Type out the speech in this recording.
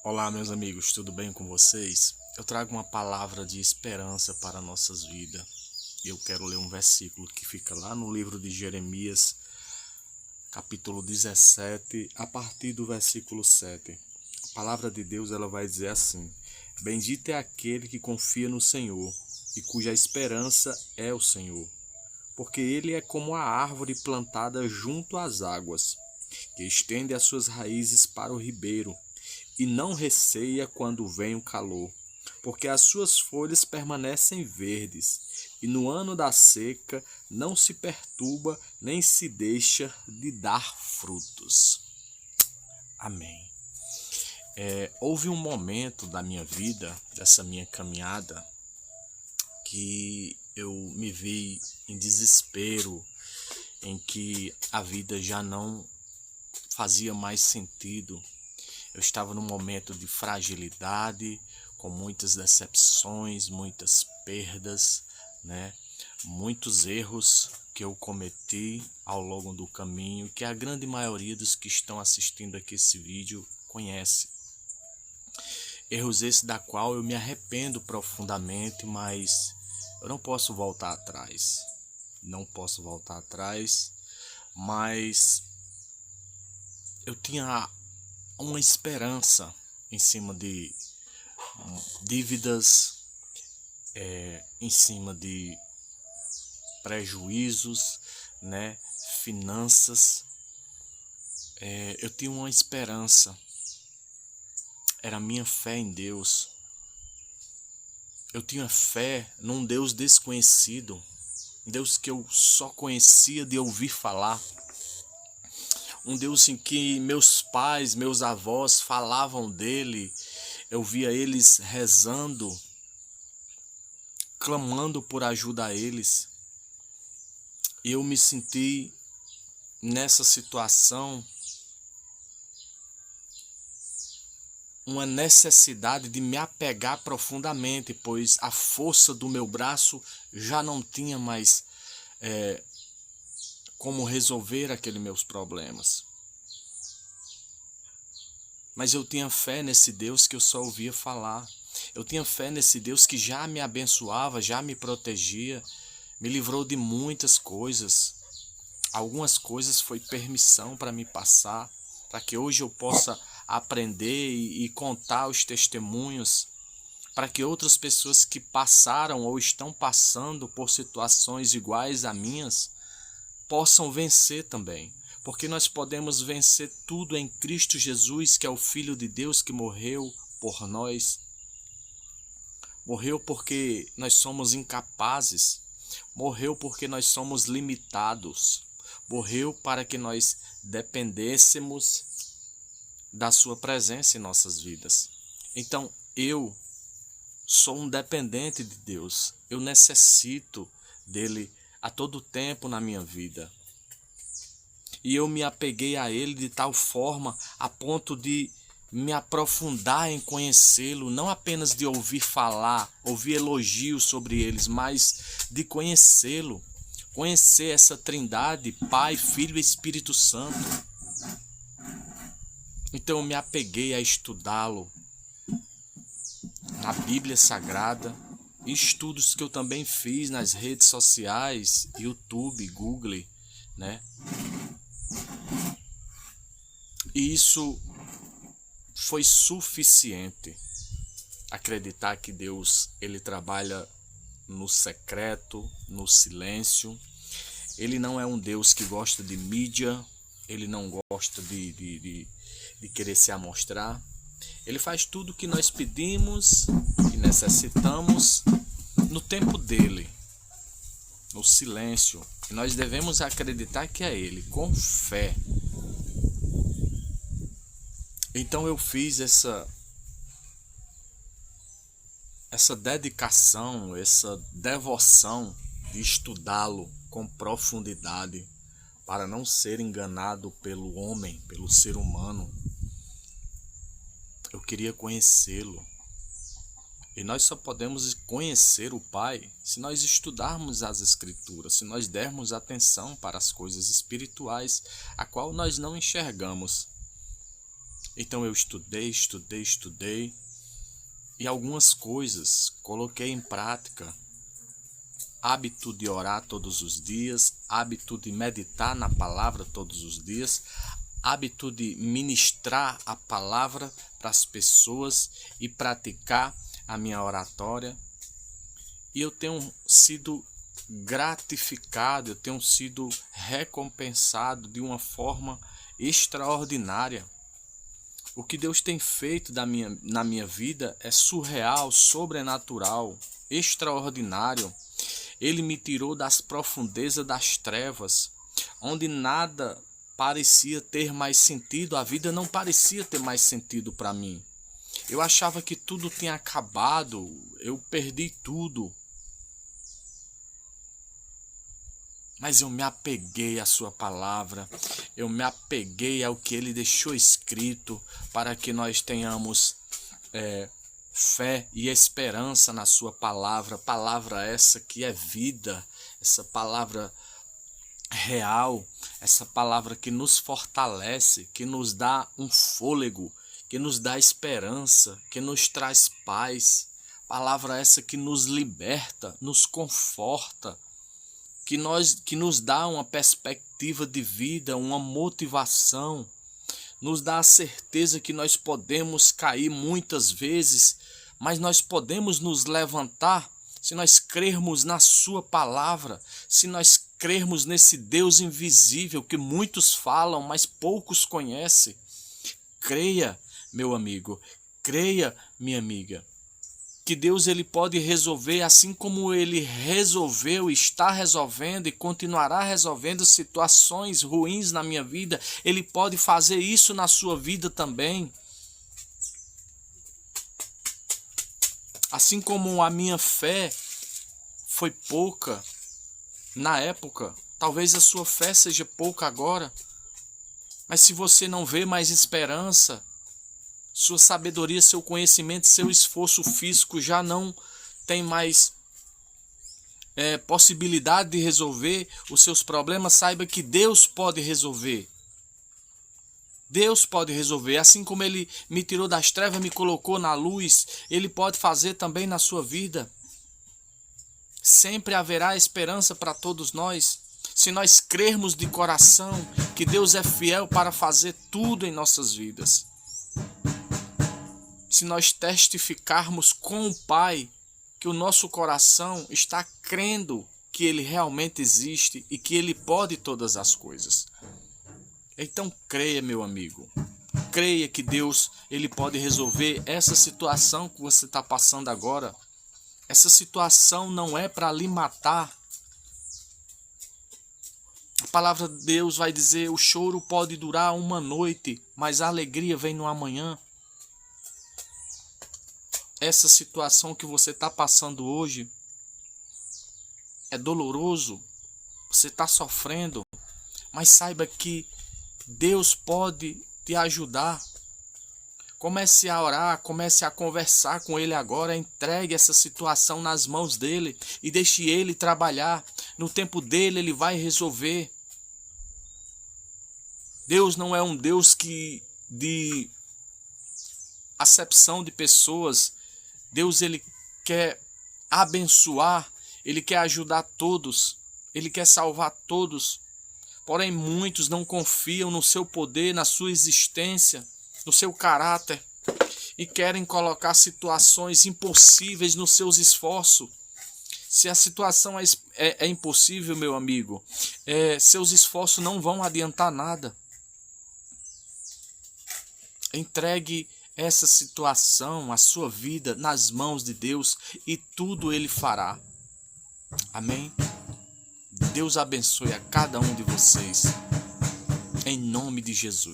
Olá, meus amigos, tudo bem com vocês? Eu trago uma palavra de esperança para nossas vidas. Eu quero ler um versículo que fica lá no livro de Jeremias, capítulo 17, a partir do versículo 7. A palavra de Deus ela vai dizer assim: Bendito é aquele que confia no Senhor e cuja esperança é o Senhor, porque ele é como a árvore plantada junto às águas, que estende as suas raízes para o ribeiro e não receia quando vem o calor, porque as suas folhas permanecem verdes, e no ano da seca não se perturba nem se deixa de dar frutos. Amém. Houve um momento da minha vida, dessa minha caminhada, que eu me vi em desespero, em que a vida já não fazia mais sentido. Eu estava num momento de fragilidade, com muitas decepções, muitas perdas, né? Muitos erros que eu cometi ao longo do caminho, que a grande maioria dos que estão assistindo aqui esse vídeo conhece. Erros esses da qual eu me arrependo profundamente, mas eu não posso voltar atrás. Não posso voltar atrás, mas eu tinha uma esperança em cima de dívidas, em cima de prejuízos, né? Finanças. Eu tinha uma esperança, era a minha fé em Deus. Eu tinha fé num Deus desconhecido, um Deus que eu só conhecia de ouvir falar. Um Deus em que meus pais, meus avós falavam dele, eu via eles rezando, clamando por ajuda a eles. E eu me senti nessa situação uma necessidade de me apegar profundamente, pois a força do meu braço já não tinha mais como resolver aqueles meus problemas. Mas eu tinha fé nesse Deus que eu só ouvia falar. Eu tinha fé nesse Deus que já me abençoava, já me protegia, me livrou de muitas coisas. Algumas coisas foi permissão para me passar, para que hoje eu possa aprender e contar os testemunhos, para que outras pessoas que passaram ou estão passando por situações iguais a minhas possam vencer também, porque nós podemos vencer tudo em Cristo Jesus, que é o Filho de Deus que morreu por nós. Morreu porque nós somos incapazes, morreu porque nós somos limitados, morreu para que nós dependêssemos da sua presença em nossas vidas. Então eu sou um dependente de Deus, eu necessito dele a todo tempo na minha vida. E eu me apeguei a ele de tal forma a ponto de me aprofundar em conhecê-lo, não apenas de ouvir falar, ouvir elogios sobre eles, mas de conhecê-lo, conhecer essa trindade, Pai, Filho e Espírito Santo. Então eu me apeguei a estudá-lo na Bíblia Sagrada, estudos que eu também fiz nas redes sociais, YouTube, Google, né? E isso foi suficiente. Acreditar que Deus, ele trabalha no secreto, no silêncio. Ele não é um Deus que gosta de mídia, ele não gosta de querer se amostrar. Ele faz tudo o que nós pedimos e necessitamos no tempo dele, no silêncio. E nós devemos acreditar que é ele, com fé. Então eu fiz essa dedicação, essa devoção de estudá-lo com profundidade, para não ser enganado pelo homem, pelo ser humano. Eu queria conhecê-lo. E nós só podemos conhecer o Pai se nós estudarmos as Escrituras, se nós dermos atenção para as coisas espirituais, a qual nós não enxergamos. Então eu estudei e algumas coisas coloquei em prática. Hábito de orar todos os dias, hábito de meditar na palavra todos os dias, hábito de ministrar a palavra para as pessoas e praticar a minha oratória. E eu tenho sido gratificado, eu tenho sido recompensado de uma forma extraordinária. O que Deus tem feito na minha vida é surreal, sobrenatural, extraordinário. Ele me tirou das profundezas das trevas, onde nada parecia ter mais sentido, a vida não parecia ter mais sentido para mim. Eu achava que tudo tinha acabado, eu perdi tudo. Mas eu me apeguei à sua palavra, eu me apeguei ao que ele deixou escrito para que nós tenhamos fé e esperança na sua palavra, palavra essa que é vida, essa palavra real, essa palavra que nos fortalece, que nos dá um fôlego, que nos dá esperança, que nos traz paz, palavra essa que nos liberta, nos conforta, que nos dá uma perspectiva de vida, uma motivação, nos dá a certeza que nós podemos cair muitas vezes, mas nós podemos nos levantar se nós crermos na sua palavra, se nós crermos nesse Deus invisível que muitos falam, mas poucos conhecem. Creia, meu amigo, creia, minha amiga, que Deus ele pode resolver assim como ele resolveu, está resolvendo e continuará resolvendo situações ruins na minha vida. Ele pode fazer isso na sua vida também. Assim como a minha fé foi pouca na época, talvez a sua fé seja pouca agora. Mas se você não vê mais esperança, sua sabedoria, seu conhecimento, seu esforço físico já não tem mais possibilidade de resolver os seus problemas, saiba que Deus pode resolver. Deus pode resolver. Assim como Ele me tirou das trevas e me colocou na luz, Ele pode fazer também na sua vida. Sempre haverá esperança para todos nós, se nós crermos de coração que Deus é fiel para fazer tudo em nossas vidas. Se nós testificarmos com o Pai que o nosso coração está crendo que Ele realmente existe e que Ele pode todas as coisas. Então creia, meu amigo. Creia que Deus ele pode resolver essa situação que você está passando agora. Essa situação não é para lhe matar. A palavra de Deus vai dizer: o choro pode durar uma noite, mas a alegria vem no amanhã. Essa situação que você está passando hoje é doloroso, você está sofrendo, mas saiba que Deus pode te ajudar. Comece a orar, comece a conversar com Ele agora, entregue essa situação nas mãos dEle e deixe Ele trabalhar. No tempo dEle, Ele vai resolver. Deus não é um Deus de acepção de pessoas. Deus ele quer abençoar, Ele quer ajudar todos, Ele quer salvar todos. Porém, muitos não confiam no seu poder, na sua existência, no seu caráter e querem colocar situações impossíveis nos seus esforços. Se a situação é impossível, meu amigo, seus esforços não vão adiantar nada. Entregue essa situação, a sua vida, nas mãos de Deus e tudo Ele fará. Amém? Deus abençoe a cada um de vocês. Em nome de Jesus.